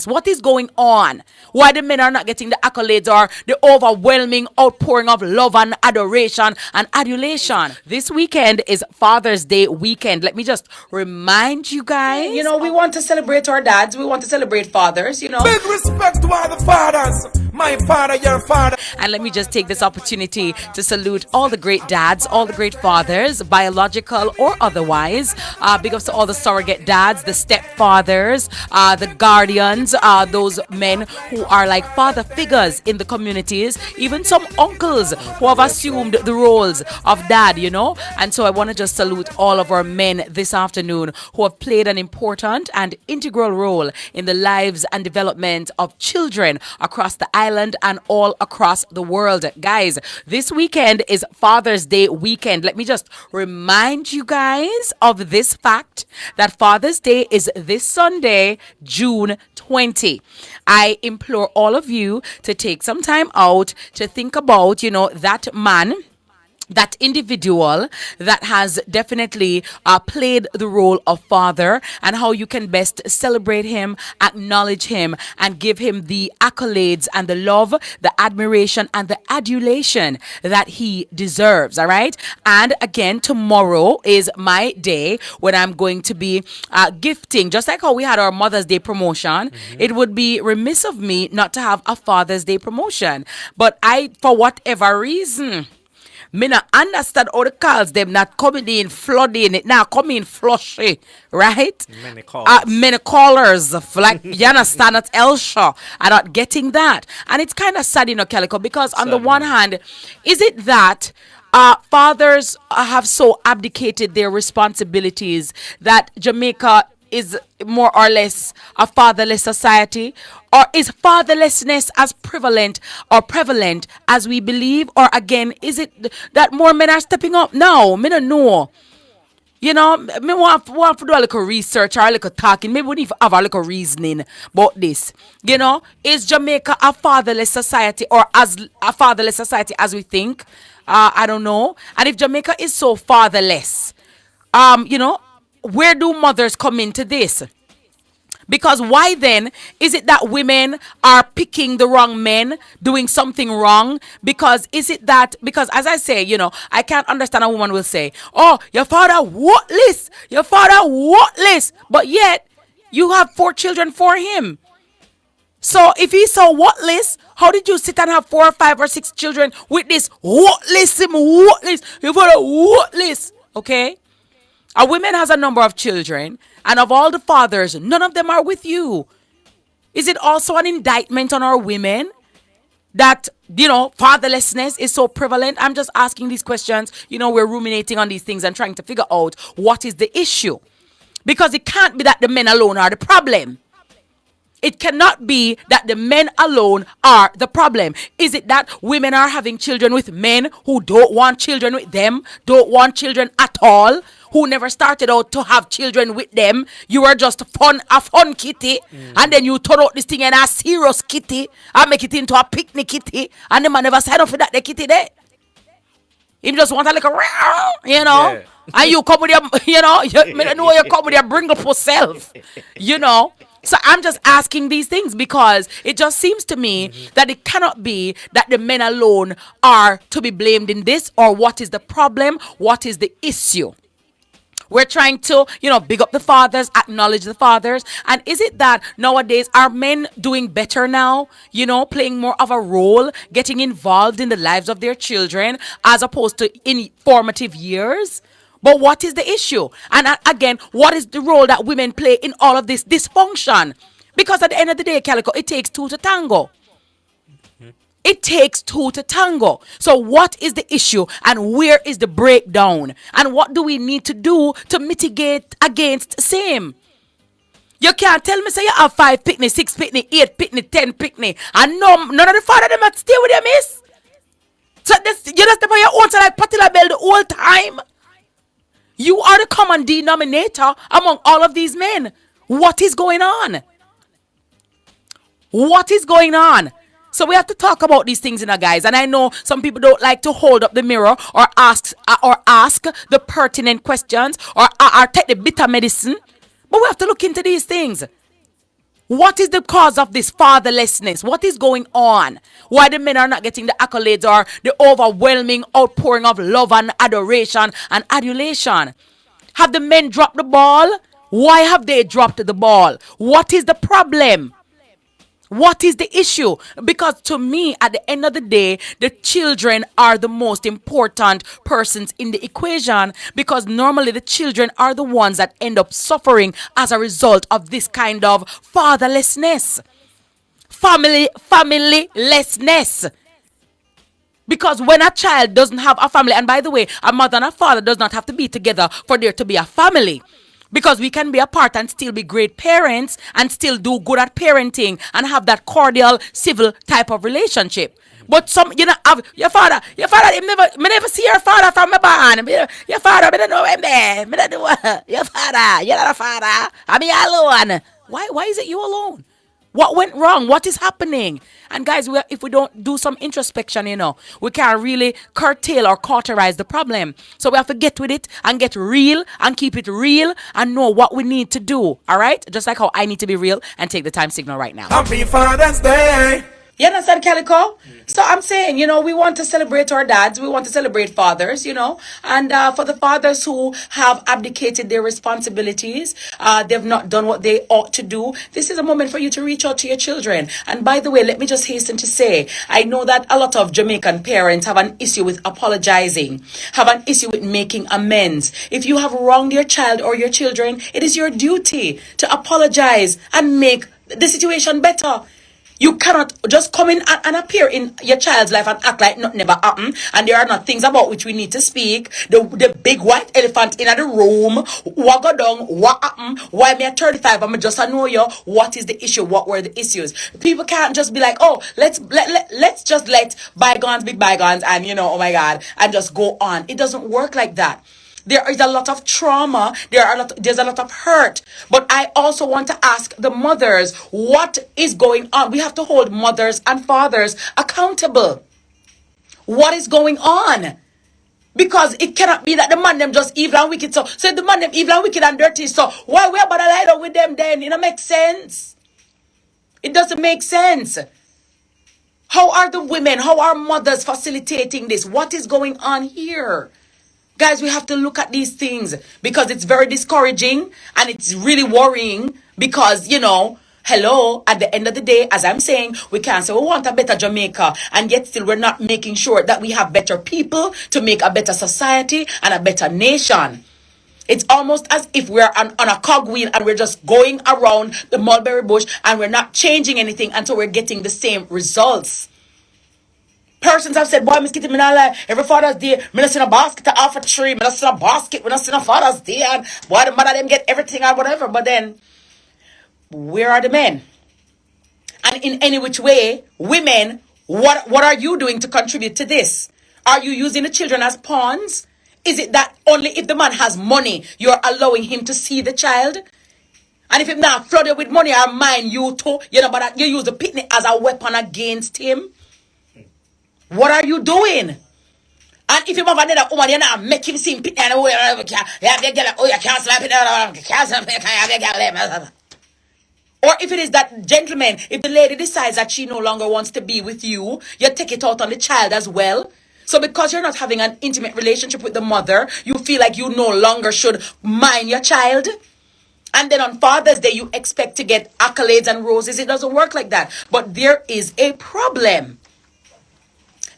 What is going on? Why the men are not getting the accolades or the overwhelming outpouring of love and adoration and adulation? This weekend is Father's Day weekend. Let me just remind you guys. You know, we want to celebrate our dads. We want to celebrate fathers, you know. Big respect to all the fathers. My father, your father. And let me just take this opportunity to salute all the great dads, all the great fathers, biological or otherwise. Big ups to all the surrogate dads, the stepfathers, the guardians, those men who are like father figures in the communities, even some uncles who have assumed the roles of dad, you know. And so I want to just salute all of our men this afternoon who have played an important and integral role in the lives and development of children across the island and all across the world. Guys, this weekend is Father's Day weekend. Let me just remind you guys of this fact that Father's Day is this Sunday, June 20. I implore all of you to take some time out to think about, you know, that man, that individual that has definitely played the role of father, and how you can best celebrate him, acknowledge him, and give him the accolades and the love, the admiration, and the adulation that he deserves. All right. And again, tomorrow is my day when I'm going to be gifting, just like how we had our Mother's Day promotion. It would be remiss of me not to have a Father's Day promotion. But for whatever reason, me not understand how the calls them not coming in flooding, it now coming in flushy, right? Many callers, like you understand that Elsha are not getting that. And it's kind of sad, you know, Calico, because on the one hand, is it that fathers have so abdicated their responsibilities that Jamaica is more or less a fatherless society? Or is fatherlessness as prevalent as we believe? Or again, is it that more men are stepping up? No, me don't know. You know, me want to do a little research or a little talking. Maybe we need to have a little reasoning about this. You know, is Jamaica a fatherless society, or as a fatherless society as we think? I don't know. And if Jamaica is so fatherless, you know, where do mothers come into this? Because why then is it that women are picking the wrong men, doing something wrong? Because as I say, you know, I can't understand a woman will say, oh, your father worthless, but yet you have 4 children for him. So if he's so worthless, how did you sit and have 4 or 5 or 6 children with this worthless, your father worthless, okay? A woman has a number of children, and of all the fathers, none of them are with you. Is it also an indictment on our women that, you know, fatherlessness is so prevalent? I'm just asking these questions. You know, we're ruminating on these things and trying to figure out what is the issue. Because it can't be that the men alone are the problem. It cannot be that the men alone are the problem. Is it that women are having children with men who don't want children with them, don't want children at all, who never started out to have children with them? You are just a fun kitty, and then you turn out this thing in a serious kitty and make it into a picnic kitty, and the man never sign up for that the kitty there. Him just want a little, you know, yeah. And you come with your, you know, you come with your bringable self, you know. So I'm just asking these things because it just seems to me that it cannot be that the men alone are to be blamed in this, or what is the problem? What is the issue? We're trying to, you know, big up the fathers, acknowledge the fathers. And is it that nowadays are men doing better now, you know, playing more of a role, getting involved in the lives of their children as opposed to in formative years? But what is the issue? And again, what is the role that women play in all of this dysfunction? Because at the end of the day, Calico, it takes 2 to tango. It takes 2 to tango. So what is the issue, and where is the breakdown? And what do we need to do to mitigate against same? You can't tell me say you have 5 picnic, 6 picnic, 8 picnic, 10 picnic, and none of the father them stay with you, miss. So this, you just step on your own, so like Patilla Bell the whole time. You are the common denominator among all of these men. What is going on? What is going on? So we have to talk about these things, guys. And I know some people don't like to hold up the mirror or ask the pertinent questions or take the bitter medicine. But we have to look into these things. What is the cause of this fatherlessness? What is going on? Why the men are not getting the accolades or the overwhelming outpouring of love and adoration and adulation? Have the men dropped the ball? Why have they dropped the ball? What is the problem? What is the issue? Because to me, at the end of the day, the children are the most important persons in the equation, because normally the children are the ones that end up suffering as a result of this kind of fatherlessness, familylessness. Because when a child doesn't have a family, and by the way, a mother and a father does not have to be together for there to be a family. Because we can be apart and still be great parents and still do good at parenting and have that cordial, civil type of relationship. But some, you know, have your father, me never see your father from my barn. Your father, me don't know him there. Me don't know your father. You're not a father. I'm me alone. Why is it you alone? What went wrong? What is happening? And guys, if we don't do some introspection, we can't really curtail or cauterize the problem. So we have to get with it and get real and keep it real and know what we need to do. All right? Just like how I need to be real and take the time signal right now. Happy Father's Day. You understand, Calico? So I'm saying, we want to celebrate our dads. We want to celebrate fathers, And for the fathers who have abdicated their responsibilities, they've not done what they ought to do. This is a moment for you to reach out to your children. And by the way, let me just hasten to say, I know that a lot of Jamaican parents have an issue with apologizing, have an issue with making amends. If you have wronged your child or your children, it is your duty to apologize and make the situation better. You cannot just come in and appear in your child's life and act like nothing never happened. And there are not things about which we need to speak. The big white elephant in the room. What go down? What happened? Why me at 35? I'm just know you. What is the issue? What were the issues? People can't just be like, oh, let's just let bygones be bygones and oh my God, and just go on. It doesn't work like that. There is a lot of trauma. There's a lot of hurt. But I also want to ask the mothers, what is going on? We have to hold mothers and fathers accountable. What is going on? Because it cannot be that the man them just evil and wicked. So the man them evil and wicked and dirty. So why we about to lie down with them then? It don't make sense. It doesn't make sense. How are the women? How are mothers facilitating this? What is going on here? Guys, we have to look at these things because it's very discouraging and it's really worrying because, hello, at the end of the day, as I'm saying, we can't say we want a better Jamaica and yet still we're not making sure that we have better people to make a better society and a better nation. It's almost as if we're on a cogwheel and we're just going around the mulberry bush and we're not changing anything until we're getting the same results. Persons have said, boy, Miss Kitty, me not lie. Every Father's Day, me not seen a basket off a tree. Me not seen a basket. Me not seen a Father's Day. And boy, the mother them get everything and whatever. But then, where are the men? And in any which way, women, what are you doing to contribute to this? Are you using the children as pawns? Is it that only if the man has money, you're allowing him to see the child? And if him not flooded with money or mine, you too, but you use the picnic as a weapon against him? What are you doing? And if you have another woman, you not make him sing pit and you can't slap it. Or if it is that gentleman, if the lady decides that she no longer wants to be with you, you take it out on the child as well. So because you're not having an intimate relationship with the mother, you feel like you no longer should mind your child. And then on Father's Day, you expect to get accolades and roses. It doesn't work like that. But there is a problem.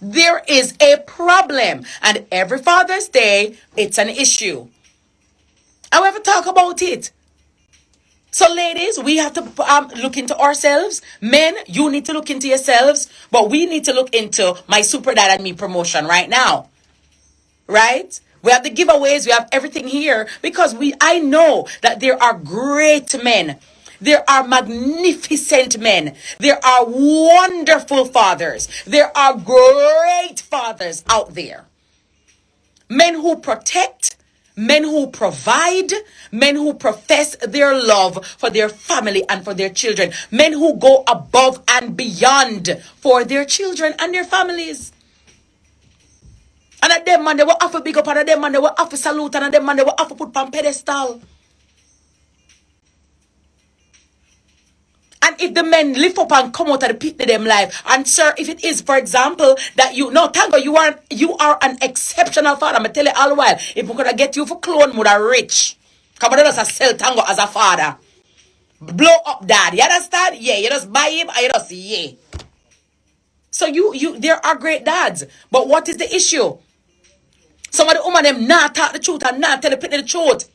There is a problem. And every Father's Day, it's an issue. And we have to talk about it. So ladies, we have to look into ourselves. Men, you need to look into yourselves. But we need to look into my Super Dad and Me promotion right now. Right? We have the giveaways. We have everything here. Because I know that there are great men. There are magnificent men. There are wonderful fathers. There are great fathers out there. Men who protect, men who provide, men who profess their love for their family and for their children. Men who go above and beyond for their children and their families. And at them man, they will have to big up, and at them man, they will have to salute, and at them man, they will have to put on pedestal. And if the men lift up and come out of the pit of them life, and sir, if it is, for example, that Tango, you are an exceptional father. I'm tell you all the while, if we're gonna get you for clone mother rich, come on, just sell Tango as a father. Blow up dad. You understand? Yeah, you just buy him and you just yeah. So there are great dads. But what is the issue? Some of the women them not talk the truth and not tell the pit the truth.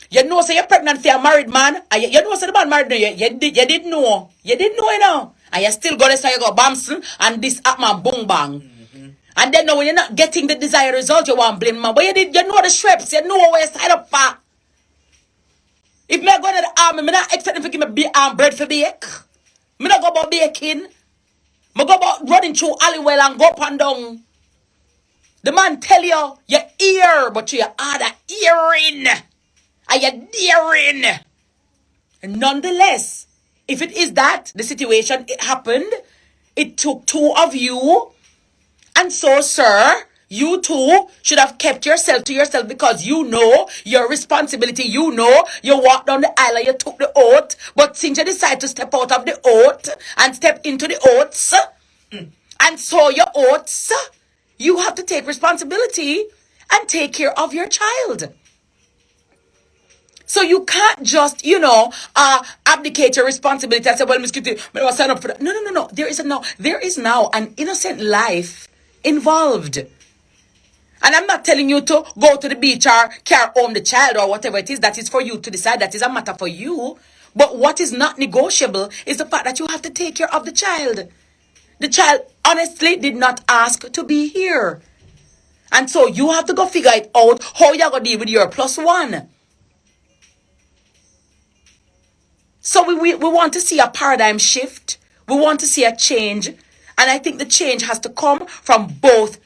You know, say you're pregnant for a married man, and you know, say the man married, you didn't know. You didn't know, you know. And you still go to say you go bamson, and this up man boom bang. And then now when you're not getting the desired result, you want blame man. But you know the strips, you know where you sign up for. If me go to the army, me not expecting to give me bread for bake. Me not go about baking. Me go about running through alleyway and go up and down. The man tell you, your ear, but you are the earring. And you're daring. And nonetheless, if it is that, the situation, it happened, it took two of you. And so, sir, you two should have kept yourself to yourself because you know your responsibility. You know you walked down the aisle and you took the oath. But since you decide to step out of the oath and step into the oaths, and so your oaths, you have to take responsibility and take care of your child. So you can't just, abdicate your responsibility and say, well, Miss Kitty, I was sign up for that. No. There is now an innocent life involved. And I'm not telling you to go to the beach or carry home the child or whatever it is. That is for you to decide. That is a matter for you. But what is not negotiable is the fact that you have to take care of the child. The child honestly did not ask to be here. And so you have to go figure it out how you're going to deal with your +1. So we want to see a paradigm shift. We want to see a change. And I think the change has to come from both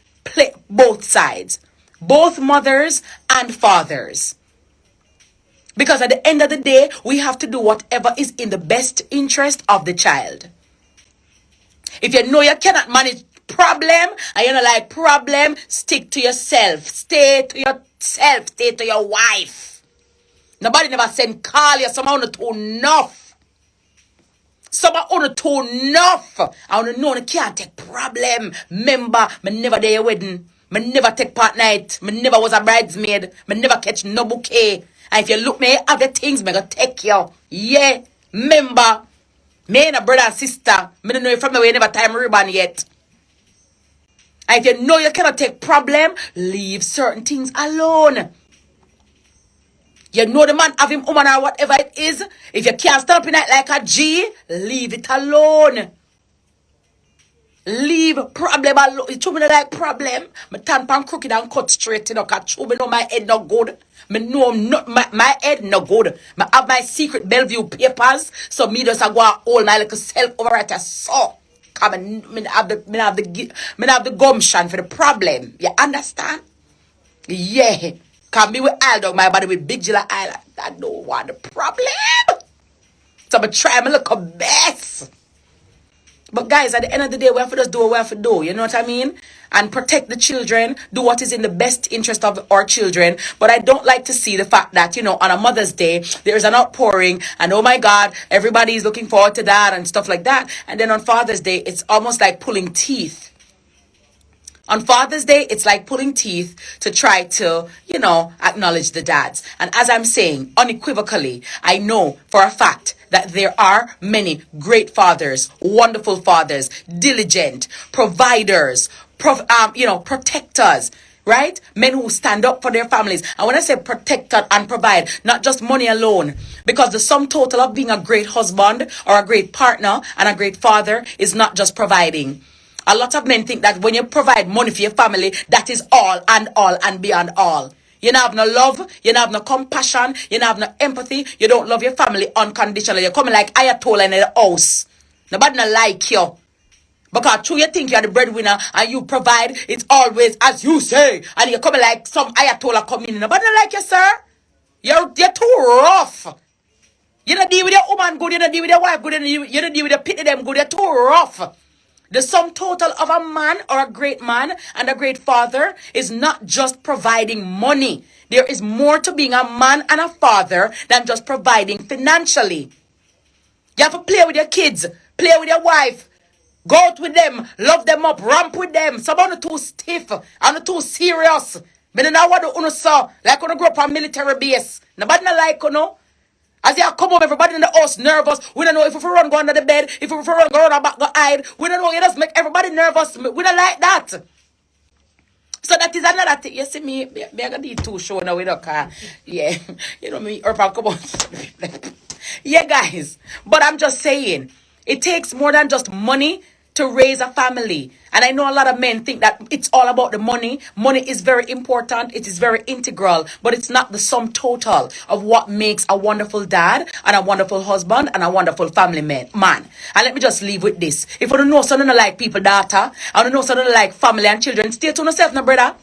sides. Both mothers and fathers. Because at the end of the day, we have to do whatever is in the best interest of the child. If you know you cannot manage problem, and you don't like problem, stick to yourself. Stay to yourself. Stay to your wife. Nobody never send call you. Some on too enough. Some on too enough. I want to know you can't take problem. Remember, me never there your wedding. Me never take part night. Me never was a bridesmaid. Me never catch no bouquet. And if you look me have the things, me go take you. Yeah. Remember, me and a brother and sister. Me don't know you from the way you never time ribbon yet. And if you know you cannot take problem, leave certain things alone. You know the man have him woman or whatever it is. If you can't stand up in it like a G, leave it alone. Leave problem alone. You me like problem. My turn pan crooked and cut straight. You know, cause me know my head not good. Me know my head not good. Me have my secret Bellevue papers. So me just go and hold my little self over at a saw. Cause me have the gumption for the problem. You understand? Yeah. Cause me with oil dog my body with big Gila oil. I don't want the problem. So I'm try my little best. But guys, at the end of the day, we have to just do what we have to do. You know what I mean? And protect the children. Do what is in the best interest of our children. But I don't like to see the fact that, on a Mother's Day, there's an outpouring. And oh my God, everybody is looking forward to that and stuff like that. And then on Father's Day, it's almost like pulling teeth. On Father's Day, it's like pulling teeth to try to, acknowledge the dads. And as I'm saying, unequivocally, I know for a fact that there are many great fathers, wonderful fathers, diligent, providers, protectors, right? Men who stand up for their families. And when I say protect and provide, not just money alone, because the sum total of being a great husband or a great partner and a great father is not just providing. A lot of men think that when you provide money for your family, that is all and beyond all. You don't have no love, you don't have no compassion, you don't have no empathy, you don't love your family unconditionally. You're coming like Ayatollah in the house. Nobody not like you. Because true, you think you're the breadwinner and you provide, it's always as you say. And you're coming like some Ayatollah coming in. Nobody not like you, sir. You're too rough. You don't deal with your woman good, you don't deal with your wife good, you don't deal with the pity them good, you're too rough. The sum total of a man or a great man and a great father is not just providing money. There is more to being a man and a father than just providing financially. You have to play with your kids, play with your wife. Go out with them, love them up, ramp with them. Some are not too stiff and too serious. But then I want to saw like when grow up on military base. Nobody not like as you come home, everybody in the house nervous. We don't know if we run go under the bed, if we run go around back go hide. We don't know. You just make everybody nervous. We don't like that. So that is another thing. You see me I got these two show now with a car. Yeah, you know me. Or come on. Yeah, guys. But I'm just saying, it takes more than just money to raise a family. And I know a lot of men think that it's all about the money. Money is very important. It is very integral, but it's not the sum total of what makes a wonderful dad and a wonderful husband and a wonderful family man. And let me just leave with this. If you don't know something like people data, I don't know something like family and children, stay to yourself, no brother.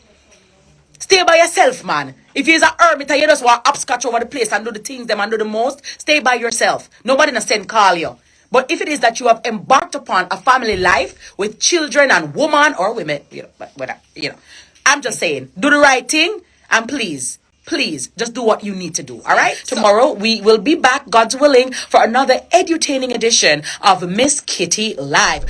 Stay by yourself, man. If you're a hermit and you just want to upscotch over the place and do the things them and do the most, stay by yourself. Nobody in send call you. But if it is that you have embarked upon a family life with children and woman or women, I'm just saying, do the right thing and please, just do what you need to do. All right. Tomorrow we will be back, God's willing, for another edutaining edition of Miss Kitty Live.